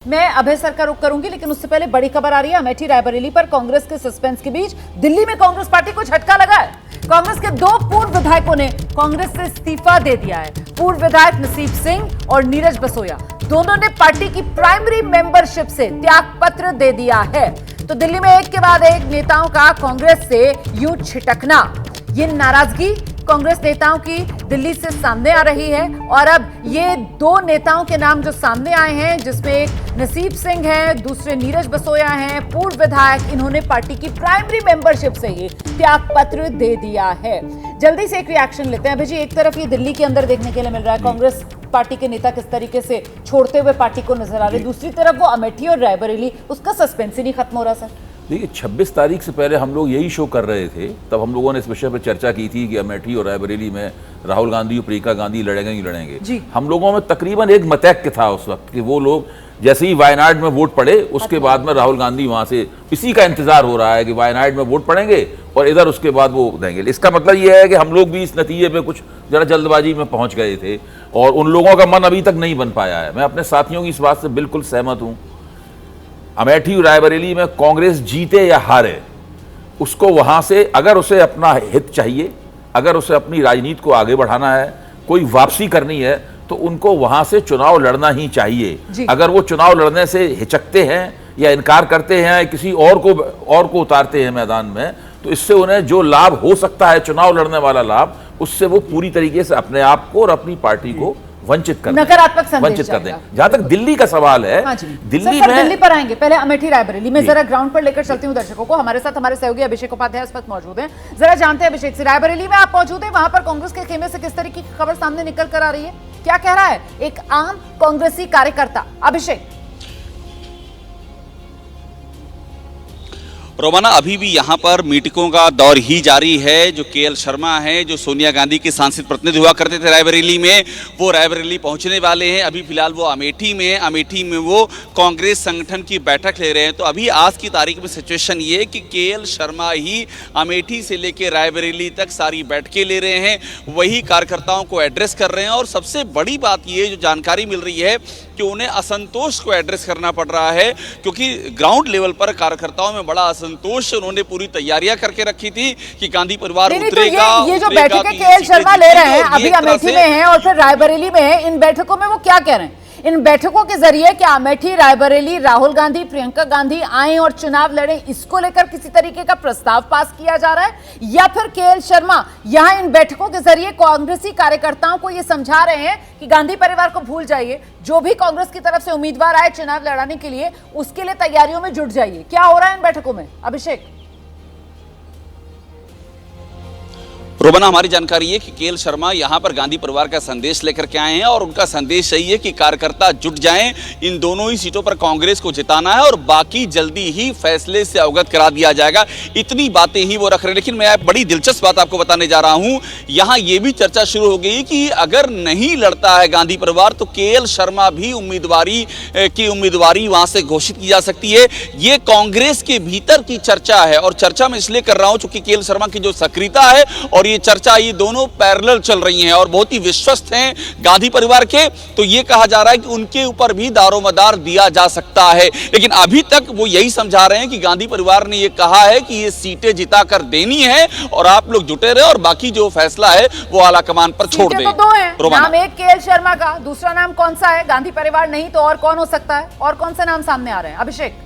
मैं अभय सर का रुख करूंगी, लेकिन उससे पहले बड़ी खबर आ रही है अमेठी रायबरेली पर। कांग्रेस के सस्पेंस के बीच दिल्ली में कांग्रेस पार्टी को झटका लगा है। कांग्रेस के दो पूर्व विधायकों ने कांग्रेस से इस्तीफा दे दिया है। पूर्व विधायक नसीब सिंह और नीरज बसोया दोनों ने पार्टी की प्राइमरी मेंबरशिप से त्याग पत्र दे दिया है। तो दिल्ली में एक के बाद एक नेताओं का कांग्रेस से यूं छिटकना, ये नाराजगी कांग्रेस नेताओं की दिल्ली से सामने आ रही है। और अब ये दो नेताओं के नाम जो सामने आए हैं, जिसमें एक नसीब सिंह है, दूसरे नीरज बसोया हैं, पूर्व विधायक, इन्होंने पार्टी की प्राइमरी मेंबरशिप से ही त्याग पत्र दे दिया है। जल्दी से एक रिएक्शन लेते हैं। अभी जी, एक तरफ ये दिल्ली के अंदर देखने के लिए मिल रहा है कांग्रेस पार्टी के नेता किस तरीके से छोड़ते हुए पार्टी को नजर आ रहे, दूसरी तरफ वो अमेठी और रायबरेली, उसका सस्पेंस ही नहीं खत्म हो रहा। सर देखिए, 26 तारीख से पहले हम लोग यही शो कर रहे थे, तब हम लोगों ने इस विषय पर चर्चा की थी कि अमेठी और रायबरेली में राहुल गांधी और प्रियंका गांधी लड़ेंगे ही लड़ेंगे। हम लोगों में तकरीबन एक मतैक्य था उस वक्त कि वो लोग जैसे ही वायनाड में वोट पड़े उसके बाद में राहुल गांधी वहां से, इसी का इंतजार हो रहा है कि वायनाड में वोट पड़ेंगे और इधर उसके बाद वो देंगे। इसका मतलब ये है कि हम लोग भी इस नतीजे पे कुछ जरा जल्दबाजी में पहुंच गए थे और उन लोगों का मन अभी तक नहीं बन पाया है। मैं अपने साथियों की इस बात से बिल्कुल सहमत हूं। अमेठी और रायबरेली में कांग्रेस जीते या हारे, उसको वहां से अगर उसे अपना हित चाहिए, अगर उसे अपनी राजनीति को आगे बढ़ाना है, कोई वापसी करनी है, तो उनको वहां से चुनाव लड़ना ही चाहिए। अगर वो चुनाव लड़ने से हिचकते हैं या इनकार करते हैं, किसी और को उतारते हैं मैदान में, तो इससे उन्हें जो लाभ हो सकता है, चुनाव लड़ने वाला लाभ, उससे वो पूरी तरीके से अपने आप को और अपनी पार्टी को वंचित कर दें। जहां तक दिल्ली का सवाल है, दिल्ली पर आएंगे, पहले अमेठी रायबरेली में जरा ग्राउंड पर लेकर चलती हूँ दर्शकों को। हमारे साथ हमारे सहयोगी अभिषेक उपाध्याय इस वक्त मौजूद हैं। जरा जानते हैं अभिषेक से, रायबरेली में आप मौजूद हैं, वहां पर कांग्रेस के खेमे से किस तरीके की खबर सामने निकल कर आ रही है, क्या कह रहा है एक आम कांग्रेसी कार्यकर्ता? अभिषेक। रोमाना, अभी भी यहाँ पर मीटिंगों का दौर ही जारी है। जो केएल शर्मा हैं, जो सोनिया गांधी के सांसद प्रतिनिधि हुआ करते थे रायबरेली में, वो रायबरेली पहुँचने वाले हैं। अभी फिलहाल वो अमेठी में हैं। अमेठी में वो कांग्रेस संगठन की बैठक ले रहे हैं। तो अभी आज की तारीख में सिचुएशन ये है कि केएल शर्मा ही अमेठी से लेकर रायबरेली तक सारी बैठकें ले रहे हैं, वही कार्यकर्ताओं को एड्रेस कर रहे हैं। और सबसे बड़ी बात ये जो जानकारी मिल रही है कि उन्हें असंतोष को एड्रेस करना पड़ रहा है, क्योंकि ग्राउंड लेवल पर कार्यकर्ताओं में बड़ा संतोष, उन्होंने पूरी तैयारियां करके रखी थी कि गांधी परिवार उतरेगा। तो ये जो बैठकें केएल शर्मा ले रहे हैं, अभी अमेठी में हैं और फिर रायबरेली में हैं, इन बैठकों में वो क्या कह रहे हैं? इन बैठकों के जरिए क्या अमेठी रायबरेली राहुल गांधी प्रियंका गांधी आए और चुनाव लड़े, इसको लेकर किसी तरीके का प्रस्ताव पास किया जा रहा है, या फिर केएल शर्मा यहां इन बैठकों के जरिए कांग्रेसी कार्यकर्ताओं को यह समझा रहे हैं कि गांधी परिवार को भूल जाइए, जो भी कांग्रेस की तरफ से उम्मीदवार आए चुनाव लड़ाने के लिए, उसके लिए तैयारियों में जुट जाइए? क्या हो रहा है इन बैठकों में, अभिषेक? रोबना, हमारी जानकारी है कि केएल शर्मा यहाँ पर गांधी परिवार का संदेश लेकर के आए हैं और उनका संदेश यही है कि कार्यकर्ता जुट जाएं, इन दोनों ही सीटों पर कांग्रेस को जिताना है और बाकी जल्दी ही फैसले से अवगत करा दिया जाएगा। इतनी बातें ही वो रख रहे हैं। लेकिन मैं बड़ी दिलचस्प बात आपको बताने जा रहा हूँ। यहाँ ये भी चर्चा शुरू हो गई कि अगर नहीं लड़ता है गांधी परिवार तो केएल शर्मा भी उम्मीदवारी वहां से घोषित की जा सकती है। ये कांग्रेस के भीतर की चर्चा है और चर्चा मैं इसलिए कर रहा हूँ क्योंकि केएल शर्मा की जो सक्रियता है और ये चर्चा, ये दोनों पैरेलल चल रही हैं और बहुत ही विश्वस्त हैं गांधी परिवार के। तो ये कहा जा रहा है कि उनके ऊपर भी दारोमदार दिया जा सकता है। लेकिन अभी तक वो यही समझा रहे हैं कि गांधी परिवार ने ये कहा है कि ये सीटें जिता कर देनी है और आप लोग जुटे रहे और बाकी जो फैसला है वो आला कमान पर छोड़ दें। तो दो हैं, नाम एक केएल शर्मा का, दूसरा नाम कौन सा है? गांधी परिवार नहीं तो और कौन हो सकता है? और कौन से नाम सामने आ रहे हैं, अभिषेक?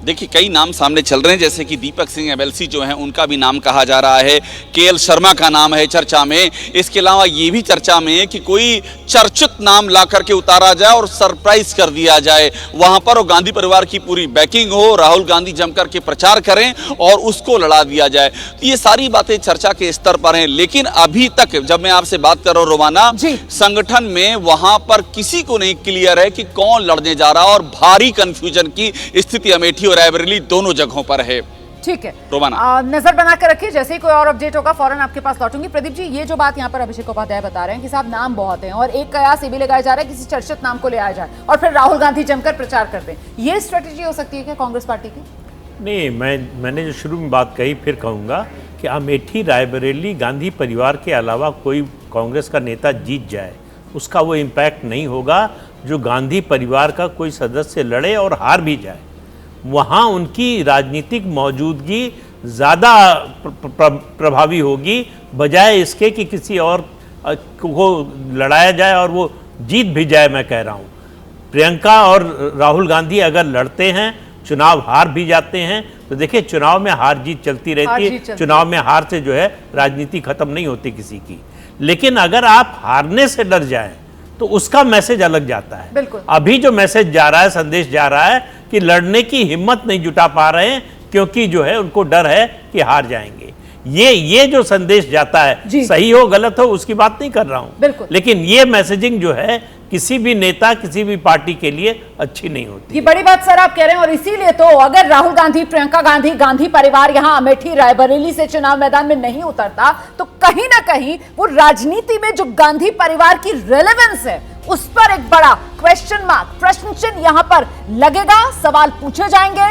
देखिए, कई नाम सामने चल रहे हैं, जैसे कि दीपक सिंह एमएलसी जो हैं उनका भी नाम कहा जा रहा है, केएल शर्मा का नाम है चर्चा में। इसके अलावा ये भी चर्चा में है कि कोई चर्चित नाम ला करके उतारा जाए और सरप्राइज कर दिया जाए वहां पर, और गांधी परिवार की पूरी बैकिंग हो, राहुल गांधी जमकर के प्रचार करें और उसको लड़ा दिया जाए। तो ये सारी बातें चर्चा के स्तर पर हैं। लेकिन अभी तक जब मैं आपसे बात कर रहा हूँ रोमाना, संगठन में वहां पर किसी को नहीं क्लियर है कि कौन लड़ने जा रहा है और भारी कंफ्यूजन की स्थिति अमेठी और रायबरेली दोनों जगहों पर है। ठीक है रोमाना, नजर बना कर रखिए, जैसे ही कोई और अपडेट होगा फौरन आपके पास लौटूंगी। प्रदीप जी, ये जो बात यहाँ पर अभिषेक उपाध्याय बता रहे हैं कि साहब नाम बहुत हैं और एक कयास ये भी लगाया जा रहा है किसी चर्चित नाम को ले आया जाए और फिर राहुल गांधी जमकर प्रचार कर दें, ये स्ट्रेटेजी हो सकती है क्या कांग्रेस पार्टी की? नहीं, मैंने जो शुरू में बात कही फिर कहूँगा कि अमेठी रायबरेली गांधी परिवार के अलावा कोई कांग्रेस का नेता जीत जाए उसका वो इम्पैक्ट नहीं होगा जो गांधी परिवार का कोई सदस्य लड़े और हार भी जाए। वहाँ उनकी राजनीतिक मौजूदगी ज़्यादा प्रभावी होगी, बजाय इसके कि किसी और को लड़ाया जाए और वो जीत भी जाए। मैं कह रहा हूँ प्रियंका और राहुल गांधी अगर लड़ते हैं, चुनाव हार भी जाते हैं, तो देखिए चुनाव में हार जीत चलती रहती है, चुनाव में हार से जो है राजनीति खत्म नहीं होती किसी की। लेकिन अगर आप हारने से डर जाएं तो उसका मैसेज अलग जाता है। बिल्कुल। अभी जो मैसेज जा रहा है, संदेश जा रहा है कि लड़ने की हिम्मत नहीं जुटा पा रहे हैं क्योंकि जो है उनको डर है कि हार जाएंगे। ये जो संदेश जाता है, सही हो गलत हो उसकी बात नहीं कर रहा हूं, लेकिन ये मैसेजिंग जो है किसी भी नेता, किसी भी पार्टी के लिए अच्छी नहीं होती। ये बड़ी बात सर आप कह रहे हैं, और इसीलिए तो अगर राहुल गांधी, प्रियंका गांधी, गांधी परिवार यहां अमेठी रायबरेली से चुनाव मैदान में नहीं उतरता तो कहीं ना कहीं वो राजनीति में जो गांधी परिवार की रेलेवेंस है उस पर एक बड़ा क्वेश्चन मार्क, प्रश्न चिन्ह यहां पर लगेगा, सवाल पूछे जाएंगे।